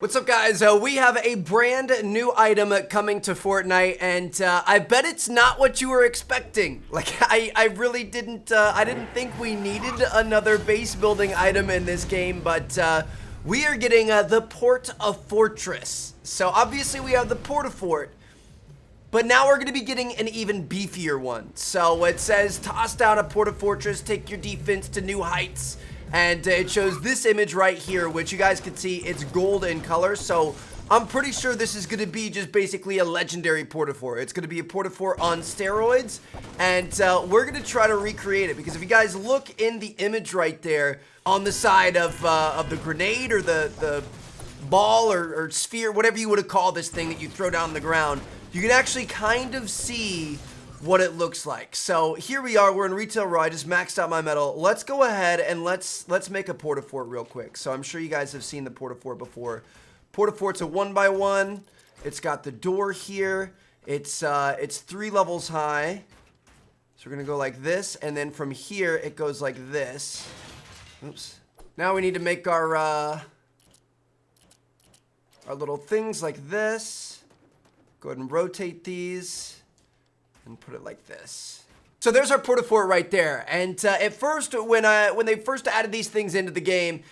What's up, guys? We have a brand new item coming to Fortnite, and I bet it's not what you were expecting. Like, I really didn't, I didn't think we needed another base building item in this game, but we are getting the Port-a-Fortress. So obviously we have the Port-a-Fort, but now we're going to be getting an even beefier one. So it says, toss down a Port-a-Fortress, take your defense to new heights. And it shows this image right here, which you guys can see, it's gold in color. So I'm pretty sure this is going to be just basically a legendary Port-a-Fort. It's going to be a Port-a-Fort on steroids. And we're going to try to recreate it. Because if you guys look in the image right there, on the side of the grenade or the ball or sphere, whatever you would call this thing that you throw down on the ground, you can actually kind of see what it looks like. So here we are, we're in retail raw. I just maxed out my metal. Let's go ahead and let's make a Port-a-Fort real quick. So I'm sure you guys have seen the Port-a-Fort before. Port-a-Fort's a 1x1. It's got the door here. It's 3 levels high. So we're gonna go like this, and then from here it goes like this. Oops. Now we need to make our little things like this. Go ahead and rotate these and put it like this. So there's our Port-a-Fort right there. And at first, when they first added these things into the game,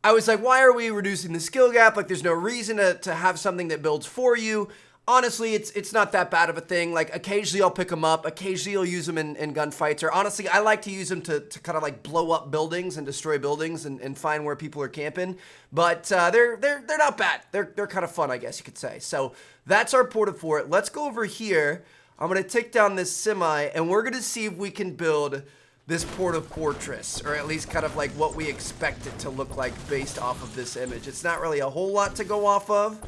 I was like, why are we reducing the skill gap? Like, there's no reason to have something that builds for you. Honestly, it's not that bad of a thing. Like, occasionally I'll pick them up. Occasionally I'll use them in gunfights. Or honestly, I like to use them to kind of like blow up buildings and destroy buildings and find where people are camping. But they're not bad. They're kind of fun, I guess you could say. So that's our Port-a-Fort. Let's go over here. I'm going to take down this semi, and we're going to see if we can build this Port-a-Fortress, or at least kind of like what we expect it to look like based off of this image. It's not really a whole lot to go off of,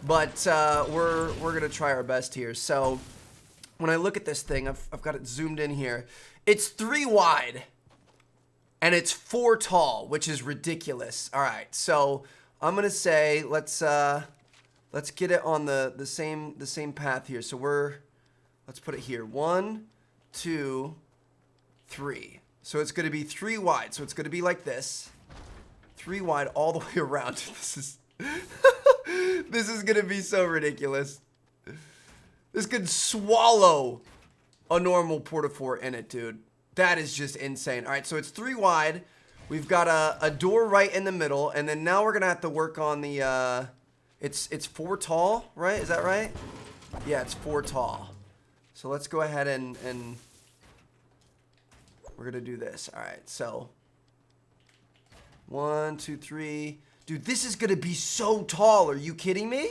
but we're going to try our best here. So when I look at this thing, I've got it zoomed in here. It's 3 wide, and it's 4 tall, which is ridiculous. All right, so I'm going to say let's get it on the same path here. So let's put it here. 1, 2, 3. So it's going to be 3 wide. So it's going to be like this. 3 wide all the way around. This is this is going to be so ridiculous. This could swallow a normal Port-a-Fort in it, dude. That is just insane. All right, so it's 3 wide. We've got a door right in the middle, and then now we're going to have to work on the it's 4 tall, right? Is that right? Yeah, it's 4 tall. So let's go ahead and we're going to do this. All right, so 1, 2, 3. Dude, this is going to be so tall. Are you kidding me?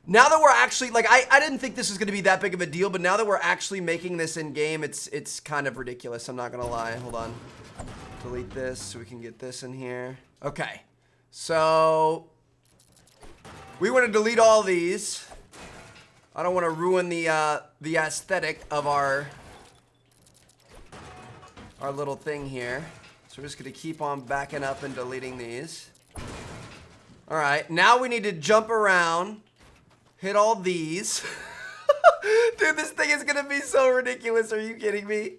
Now that we're actually, like, I didn't think this was going to be that big of a deal, but now that we're actually making this in game, it's kind of ridiculous. I'm not going to lie. Hold on. Delete this so we can get this in here. Okay. So we want to delete all these. I don't want to ruin the aesthetic of our little thing here. So we're just going to keep on backing up and deleting these. All right, now we need to jump around, hit all these. Dude, this thing is going to be so ridiculous. Are you kidding me?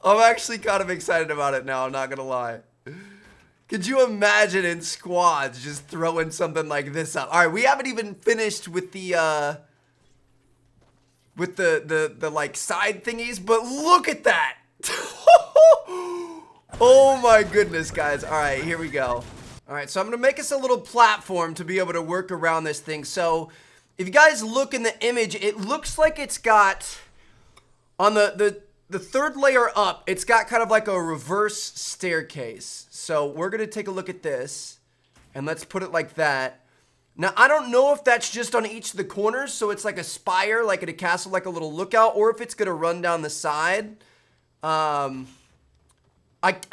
I'm actually kind of excited about it now, I'm not going to lie. Could you imagine in squads just throwing something like this up? All right, we haven't even finished with the like side thingies, but look at that. Oh my goodness, guys. All right, here we go. All right, so I'm gonna make us a little platform to be able to work around this thing. So if you guys look in the image, it looks like it's got on the 3rd layer up, it's got kind of like a reverse staircase. So we're gonna take a look at this and let's put it like that. Now, I don't know if that's just on each of the corners, so it's like a spire, like at a castle, like a little lookout, or if it's going to run down the side. I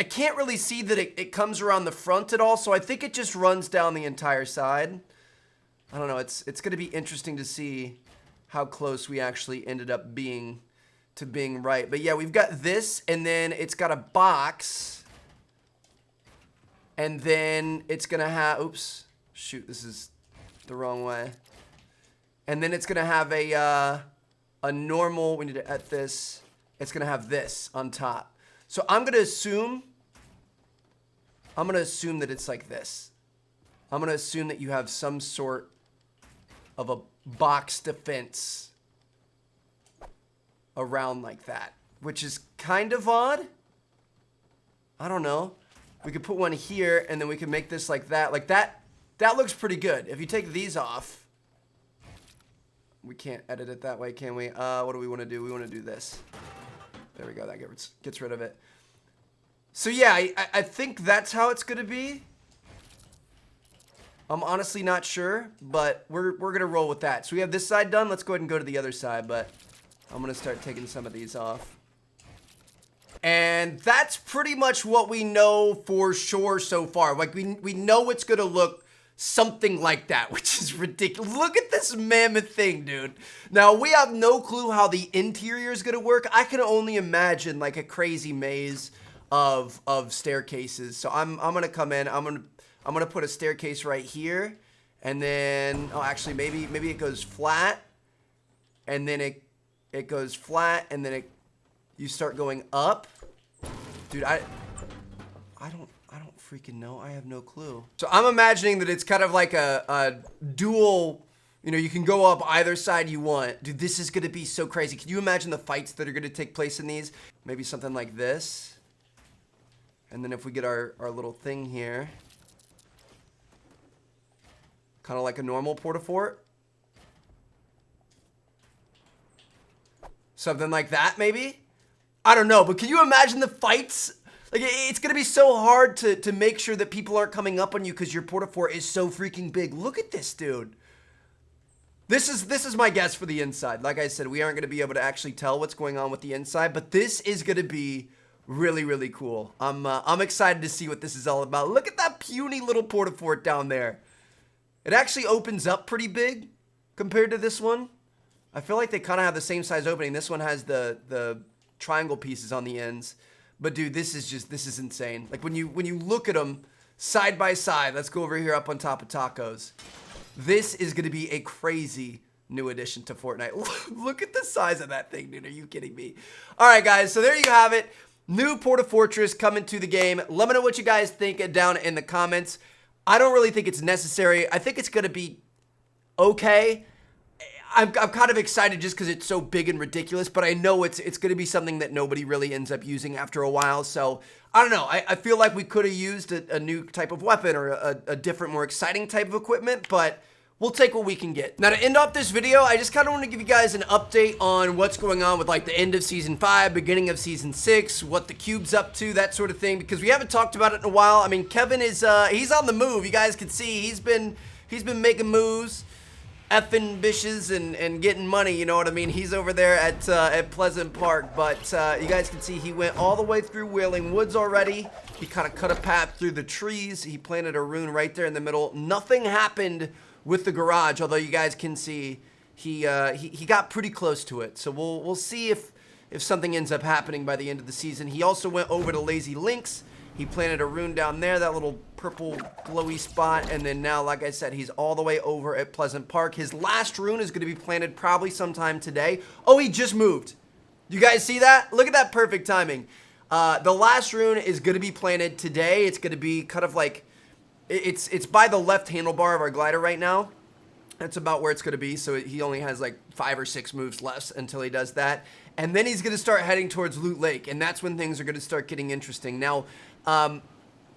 can't really see that it comes around the front at all, so I think it just runs down the entire side. I don't know, it's going to be interesting to see how close we actually ended up being to being right. But yeah, we've got this, and then it's got a box, and then it's going to have, oops, shoot, this is the wrong way. And then it's gonna have a normal, we need to add this. It's gonna have this on top. So I'm gonna assume that it's like this. I'm going to assume that you have some sort of a box defense around like that, which is kind of odd. I don't know. We could put one here, and then we can make this like that. Like that looks pretty good. If you take these off, we can't edit it that way, can we? What do we want to do? We want to do this. There we go. That gets rid of it. So yeah, I think that's how it's going to be. I'm honestly not sure, but we're going to roll with that. So we have this side done. Let's go ahead and go to the other side, but I'm going to start taking some of these off. And that's pretty much what we know for sure so far. Like, we know it's going to look something like that, which is ridiculous. Look at this mammoth thing, dude. Now, we have no clue how the interior is going to work. I can only imagine, like, a crazy maze of staircases. So I'm going to come in. I'm going to put a staircase right here. And then, oh, actually, maybe it goes flat. And then it goes flat. And then you start going up. Dude, I don't freaking know. I have no clue. So I'm imagining that it's kind of like a dual, you know, you can go up either side you want. Dude, this is going to be so crazy. Can you imagine the fights that are going to take place in these? Maybe something like this. And then if we get our little thing here, kind of like a normal Port-a-Fort. Something like that, maybe? I don't know, but can you imagine the fights? Like, it's going to be so hard to make sure that people aren't coming up on you because your Port-a-Fort is so freaking big. Look at this, dude. This is my guess for the inside. Like I said, we aren't going to be able to actually tell what's going on with the inside, but this is going to be really, really cool. I'm excited to see what this is all about. Look at that puny little Port-a-Fort down there. It actually opens up pretty big compared to this one. I feel like they kind of have the same size opening. This one has the triangle pieces on the ends. But dude, this is insane. Like when you look at them side by side, let's go over here up on top of tacos. This is going to be a crazy new addition to Fortnite. Look at the size of that thing, dude. Are you kidding me? All right, guys. So there you have it. New Port-a-Fortress coming to the game. Let me know what you guys think down in the comments. I don't really think it's necessary. I think it's going to be okay. I'm kind of excited just because it's so big and ridiculous, but I know it's going to be something that nobody really ends up using after a while. So I don't know. I feel like we could have used a new type of weapon or a different, more exciting type of equipment, but we'll take what we can get. Now, to end off this video, I just kind of want to give you guys an update on what's going on with like the end of Season 5, beginning of Season 6, what the cube's up to, that sort of thing, because we haven't talked about it in a while. I mean, Kevin is, he's on the move. You guys can see he's been making moves, effing bitches and getting money, you know what I mean? He's over there at Pleasant Park, but you guys can see he went all the way through Wailing Woods already. He kind of cut a path through the trees. He planted a rune right there in the middle. Nothing happened with the garage, although you guys can see he got pretty close to it. So we'll see if something ends up happening by the end of the season. He also went over to Lazy Links. He planted a rune down there, that little purple glowy spot, and then now, like I said, he's all the way over at Pleasant Park. His last rune is going to be planted probably sometime today. Oh, he just moved. You guys see that? Look at that perfect timing. The last rune is going to be planted today. It's going to be kind of like, it's by the left handlebar of our glider right now. That's about where it's going to be, so he only has like 5 or 6 moves left until he does that. And then he's going to start heading towards Loot Lake, and that's when things are going to start getting interesting. Now,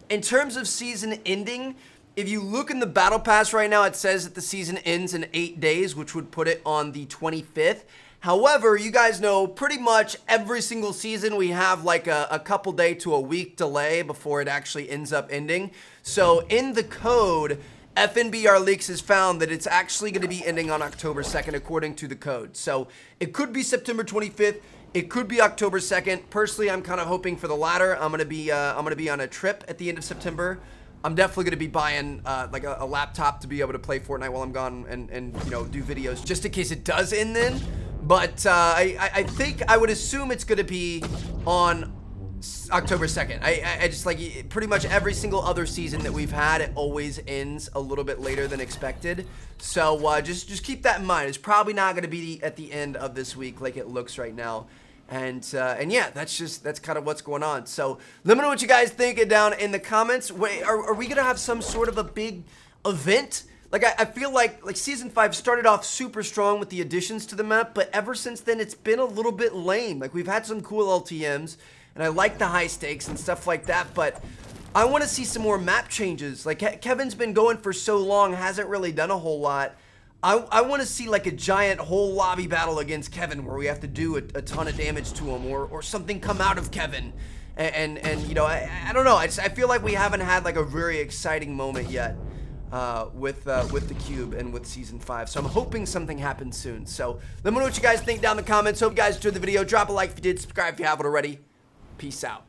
in terms of season ending, if you look in the battle pass right now, it says that the season ends in 8 days, which would put it on the 25th. However, you guys know pretty much every single season we have like a couple day to a week delay before it actually ends up ending. So in the code, FNBR Leaks has found that it's actually going to be ending on October 2nd according to the code. So it could be September 25th. It could be October 2nd. Personally, I'm kind of hoping for the latter. I'm gonna be on a trip at the end of September. I'm definitely gonna be buying like a laptop to be able to play Fortnite while I'm gone and you know, do videos just in case it does end then. But I think I would assume it's gonna be on October 2nd. I just like pretty much every single other season that we've had, it always ends a little bit later than expected. So just keep that in mind. It's probably not going to be at the end of this week like it looks right now. And yeah, that's kind of what's going on. So let me know what you guys think down in the comments. Wait, are we going to have some sort of a big event. Like, I feel like Season 5 started off super strong with the additions to the map, but ever since then, it's been a little bit lame. Like, we've had some cool LTMs, and I like the high stakes and stuff like that, but I want to see some more map changes. Like, Kevin's been going for so long, hasn't really done a whole lot. I want to see, like, a giant whole lobby battle against Kevin where we have to do a ton of damage to him, or something come out of Kevin. And you know, I don't know. I feel like we haven't had, like, a very exciting moment yet. With the cube and with Season 5, so I'm hoping something happens soon. So let me know what you guys think down in the comments. Hope you guys enjoyed the video. Drop a like if you did, subscribe if you haven't already. Peace out.